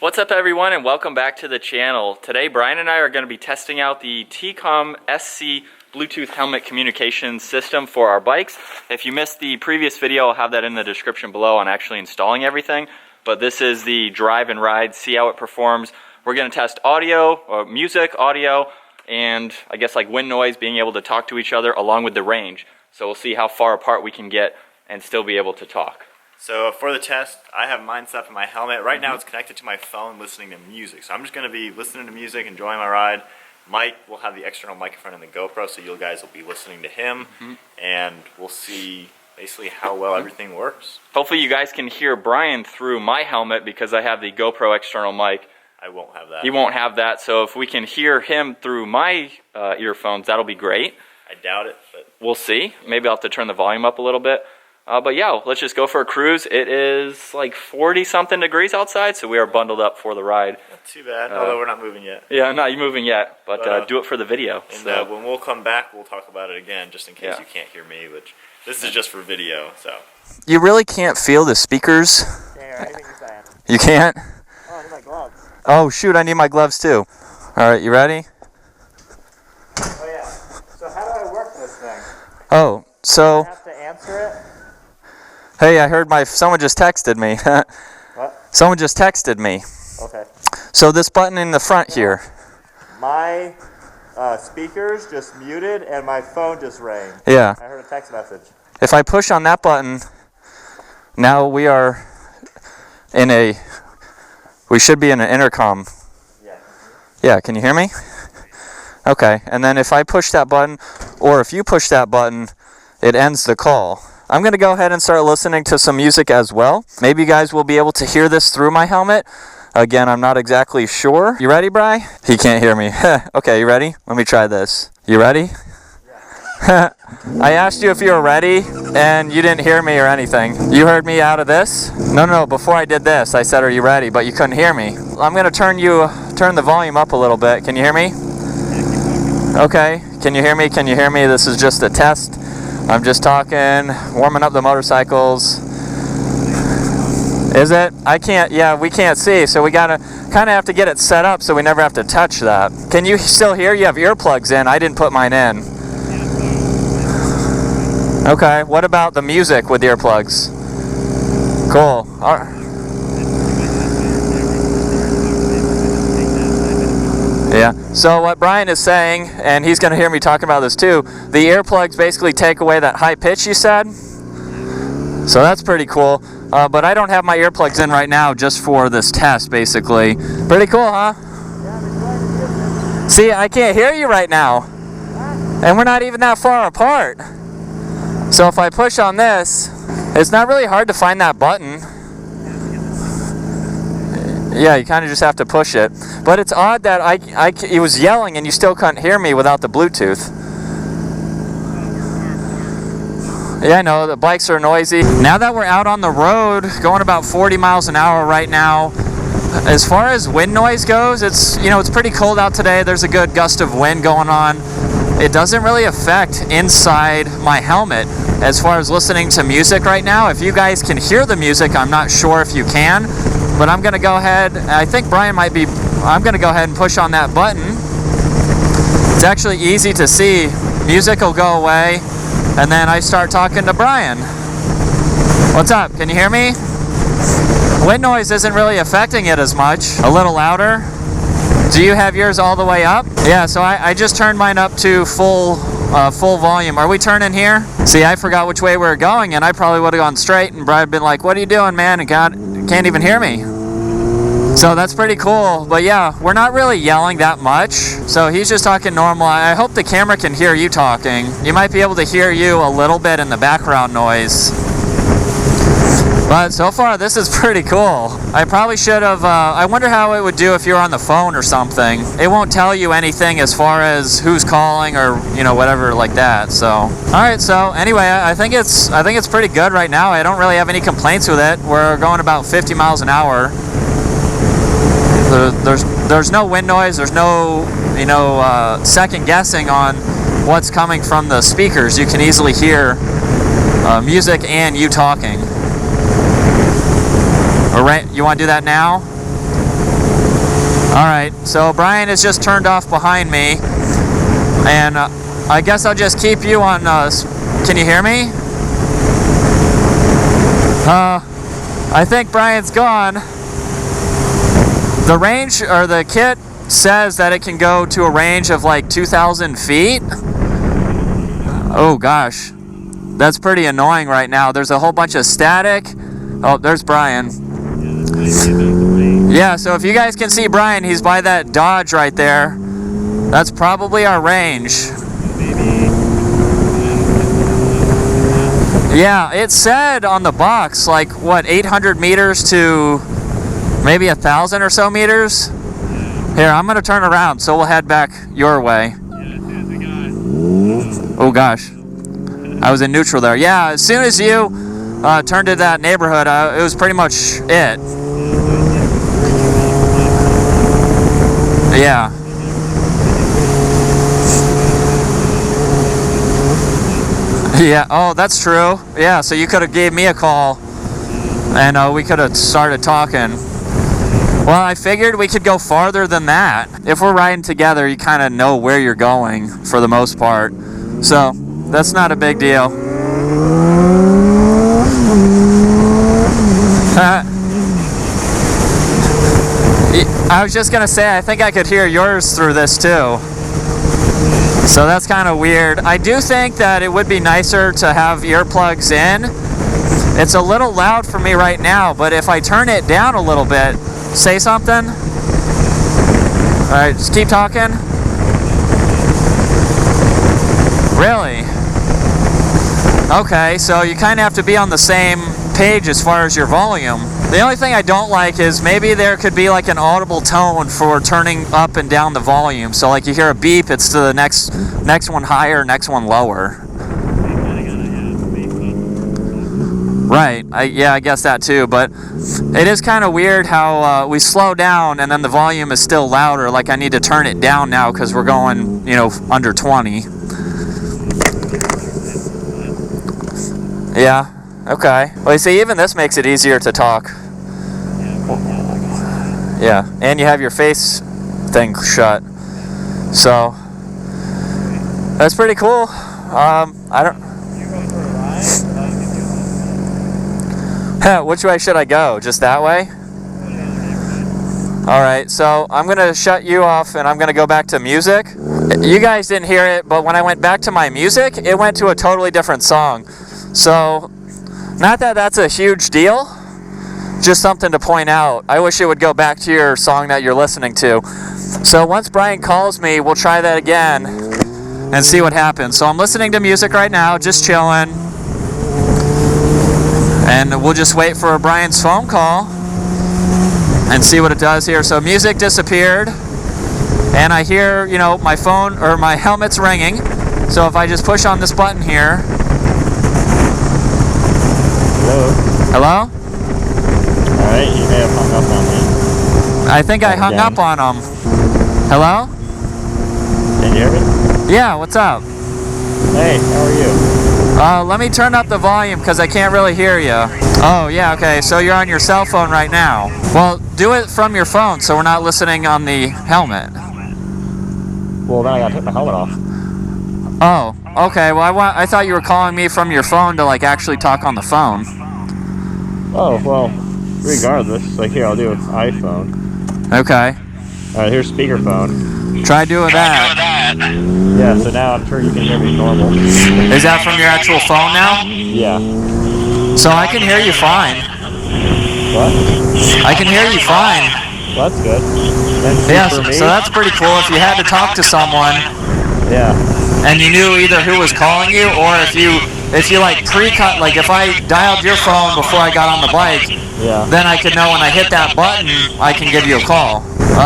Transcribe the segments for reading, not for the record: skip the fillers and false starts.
What's up everyone and welcome back to the channel. Today Brian and I are going to be testing out the TCOM SC Bluetooth helmet communication system for our bikes. If you missed the previous video, I'll have that in the description below on actually installing everything. But this is the drive and ride, see how it performs. We're going to test audio, or music, audio, and I guess like wind noise, being able to talk to each other along with the range. So we'll see how far apart we can get and still be able to talk. So for the test, I have mine set up in my helmet. Right now it's connected to my phone listening to music. So I'm just going to be listening to music, enjoying my ride. Mike will have the external microphone in the GoPro, so you guys will be listening to him. And we'll see basically how well everything works. Hopefully you guys can hear Brian through my helmet because I have the GoPro external mic. I won't have that. He won't have that, so if we can hear him through my earphones, that'll be great. I doubt it, but we'll see. Maybe I'll have to turn the volume up a little bit. But yeah, let's just go for a cruise. It is like 40-something degrees outside, so we are bundled up for the ride. Not too bad, although we're not moving yet. Yeah, not moving yet, but do it for the video. And so. when we'll come back, we'll talk about it again, just in case you can't hear me, which this is just for video, so. You really can't feel the speakers? Yeah, I think you can. You can't? Oh, I need my gloves. Oh, shoot, I need my gloves too. All right, you ready? Oh, yeah. So how do I work this thing? Oh, so... I have to answer it? Hey, I heard someone just texted me. What? Someone just texted me. Okay. So this button in the front here. My speakers just muted and my phone just rang. Yeah. I heard a text message. If I push on that button, now we are in we should be in an intercom. Yeah. Yeah, can you hear me? Okay, and then if I push that button, or if you push that button, it ends the call. I'm going to go ahead and start listening to some music as well. Maybe you guys will be able to hear this through my helmet. Again, I'm not exactly sure. You ready, Bri? He can't hear me. Okay, you ready? Let me try this. You ready? Yeah. I asked you if you were ready, and you didn't hear me or anything. You heard me out of this? No, before I did this, I said, are you ready? But you couldn't hear me. I'm going to turn the volume up a little bit. Can you hear me? Okay. Can you hear me? Can you hear me? This is just a test. I'm just talking, warming up the motorcycles. Is it? I can't, yeah, we can't see, so we gotta kind of have to get it set up so we never have to touch that. Can you still hear? You have earplugs in. I didn't put mine in. Okay, what about the music with earplugs? Cool. All right. Yeah, so what Brian is saying, and he's going to hear me talking about this too, the earplugs basically take away that high pitch you said. So that's pretty cool. But I don't have my earplugs in right now just for this test, basically. Pretty cool, huh? See, I can't hear you right now. And we're not even that far apart. So if I push on this, it's not really hard to find that button. Yeah, you kind of just have to push it. But it's odd that he was yelling and you still couldn't hear me without the Bluetooth. Yeah, I know, the bikes are noisy. Now that we're out on the road, going about 40 miles an hour right now, as far as wind noise goes, it's pretty cold out today. There's a good gust of wind going on. It doesn't really affect inside my helmet as far as listening to music right now. If you guys can hear the music, I'm not sure if you can. But I'm going to go ahead, I think Brian might be, I'm going to go ahead and push on that button. It's actually easy to see. Music will go away, and then I start talking to Brian. What's up? Can you hear me? Wind noise isn't really affecting it as much. A little louder. Do you have yours all the way up? Yeah, so I just turned mine up to full volume. Are we turning here? See, I forgot which way we were going, and I probably would have gone straight, and Brian would been like, what are you doing, man? And God, can't even hear me. So that's pretty cool. But yeah, we're not really yelling that much. So he's just talking normal. I hope the camera can hear you talking. You might be able to hear you a little bit in the background noise. But so far, this is pretty cool. I probably should have, I wonder how it would do if you were on the phone or something. It won't tell you anything as far as who's calling or, whatever like that. So, all right. So anyway, I think it's pretty good right now. I don't really have any complaints with it. We're going about 50 miles an hour. There's no wind noise. There's no, second guessing on what's coming from the speakers. You can easily hear music and you talking. All right, you want to do that now? Alright, so Brian has just turned off behind me. And I guess I'll just keep you on, can you hear me? I think Brian's gone. The range, or the kit says that it can go to a range of like 2,000 feet. Oh gosh, that's pretty annoying right now. There's a whole bunch of static. Oh, there's Brian. Yeah, so if you guys can see Brian, he's by that Dodge right there. That's probably our range. Yeah, it said on the box like what, 800 meters to maybe 1,000 or so meters. Here, I'm gonna turn around, so we'll head back your way. Oh gosh, I was in neutral there. Yeah, as soon as you turned to that neighborhood, it was pretty much it. Yeah. Yeah, oh, that's true. Yeah, so you could have gave me a call, and we could have started talking. Well, I figured we could go farther than that. If we're riding together, you kind of know where you're going for the most part. So, that's not a big deal. I was just going to say, I think I could hear yours through this too. So that's kind of weird. I do think that it would be nicer to have earplugs in. It's a little loud for me right now, but if I turn it down a little bit, say something. Alright, just keep talking. Really? Okay, so you kind of have to be on the same page as far as your volume. The only thing I don't like is maybe there could be like an audible tone for turning up and down the volume. So like you hear a beep, it's to the next one higher, next one lower. Right, yeah, I guess that too, but it is kind of weird how we slow down and then the volume is still louder. Like I need to turn it down now because we're going, you know, under 20. Yeah, okay. Well, you see, even this makes it easier to talk. Yeah, and you have your face thing shut. So, that's pretty cool. I don't... Which way should I go? Just that way? Alright, so I'm going to shut you off and I'm going to go back to music. You guys didn't hear it, but when I went back to my music, it went to a totally different song. So, not that that's a huge deal, just something to point out. I wish it would go back to your song that you're listening to. So once Brian calls me, we'll try that again and see what happens. So I'm listening to music right now, just chilling. And we'll just wait for Brian's phone call and see what it does here. So music disappeared. And I hear, you know, my phone or my helmet's ringing. So if I just push on this button here. Hello? Hello? Alright, you may have hung up on me. I think I hung up on him. Hello? Can you hear me? Yeah, what's up? Hey, how are you? Let me turn up the volume because I can't really hear you. Oh, yeah, okay, so you're on your cell phone right now. Well, do it from your phone so we're not listening on the helmet. Well, then I gotta take my helmet off. Oh, okay, well, I thought you were calling me from your phone to, like, actually talk on the phone. Oh, well, regardless, like here, I'll do iPhone. Okay. Alright, here's speakerphone. Try doing that. Yeah, so now I'm sure you can hear me normal. Is that from your actual phone now? Yeah. So I can hear you fine. What? I can hear you fine. Well, that's good. Yeah, so that's pretty cool. If you had to talk to someone, yeah, and you knew either who was calling you, or if you like pre-cut, like if I dialed your phone before I got on the bike, yeah, then I could know when I hit that button, I can give you a call.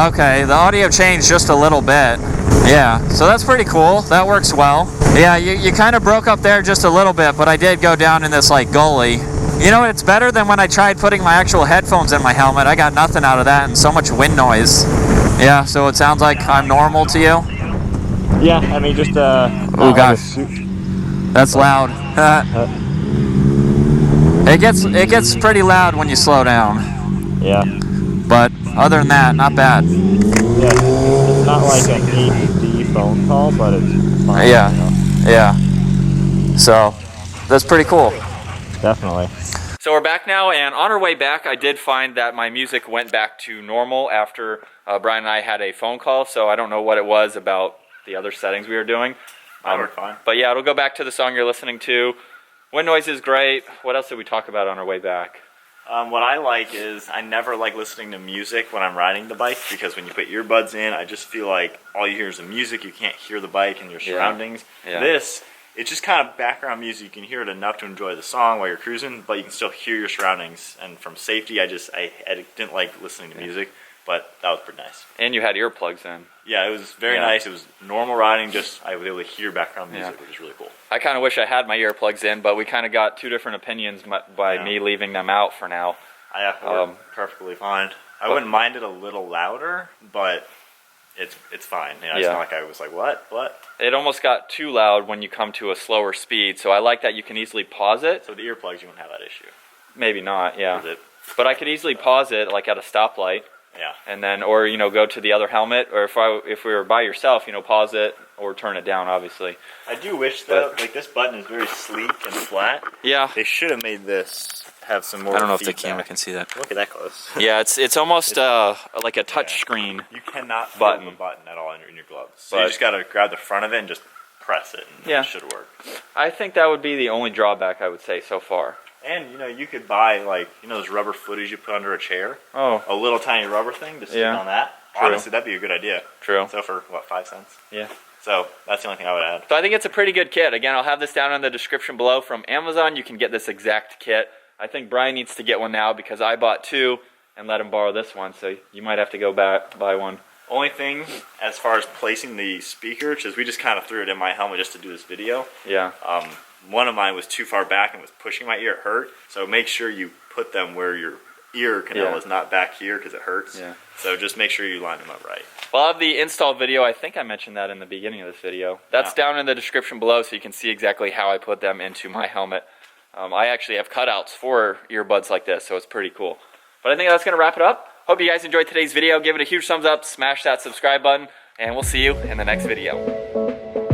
Okay, the audio changed just a little bit. Yeah, so that's pretty cool. That works well. Yeah, you kind of broke up there just a little bit, but I did go down in this like gully. You know, it's better than when I tried putting my actual headphones in my helmet. I got nothing out of that and so much wind noise. Yeah, so it sounds like I'm normal to you? yeah, I mean, just, oh gosh, that's loud. It gets pretty loud when you slow down. Yeah. But other than that, not bad. yeah, it's not like an HD phone call, but it's fine. Yeah. You know? Yeah. So that's pretty cool. Definitely. So we're back now, and on our way back, I did find that my music went back to normal after Brian and I had a phone call, so I don't know what it was about the other settings we were doing. That worked fine. But yeah, it'll go back to the song you're listening to. Wind noise is great. What else did we talk about on our way back? What I like is I never like listening to music when I'm riding the bike, because when you put earbuds in, I just feel like all you hear is the music. You can't hear the bike and your surroundings. Yeah. This, it's just kind of background music. You can hear it enough to enjoy the song while you're cruising, but you can still hear your surroundings. And from safety, I didn't like listening to music, but that was pretty nice. And you had earplugs in. Yeah, it was very nice. It was normal riding, just I was able to hear background music, which is really cool. I kind of wish I had my earplugs in, but we kind of got two different opinions by me leaving them out for now. I worked perfectly fine. I wouldn't mind it a little louder, but it's fine. You know, it's not like I was like, what? It almost got too loud when you come to a slower speed, so I like that you can easily pause it. So with the earplugs, you wouldn't have that issue. Maybe not, yeah. But I could easily pause it, like at a stoplight. Yeah. And then, or, you know, go to the other helmet, or if we were by yourself, you know, pause it or turn it down, obviously. I do wish, though, like this button is very sleek and flat. Yeah. They should have made this have some more I don't know feedback. if the camera can see that. Look at that close. Yeah, it's almost like a touch screen. You cannot feel the button at all in your gloves. So you just got to grab the front of it and just press it, and it should work. I think that would be the only drawback, I would say, so far. And, you know, you could buy, like, you know those rubber footies you put under a chair? Oh. A little tiny rubber thing to stick on that? True. Honestly, that'd be a good idea. True. So for, what, 5 cents? Yeah. So that's the only thing I would add. So I think it's a pretty good kit. Again, I'll have this down in the description below. From Amazon, you can get this exact kit. I think Brian needs to get one now because I bought 2 and let him borrow this one. So you might have to go back buy one. Only thing, as far as placing the speaker, because we just kind of threw it in my helmet just to do this video. Yeah. One of mine was too far back and was pushing my ear. It hurt. So make sure you put them where your ear canal is not back here because it hurts. Yeah. So just make sure you line them up right. Well, I'll have the install video. I think I mentioned that in the beginning of this video. That's down in the description below so you can see exactly how I put them into my helmet. I actually have cutouts for earbuds like this, so it's pretty cool. But I think that's going to wrap it up. Hope you guys enjoyed today's video. Give it a huge thumbs up, smash that subscribe button, and we'll see you in the next video.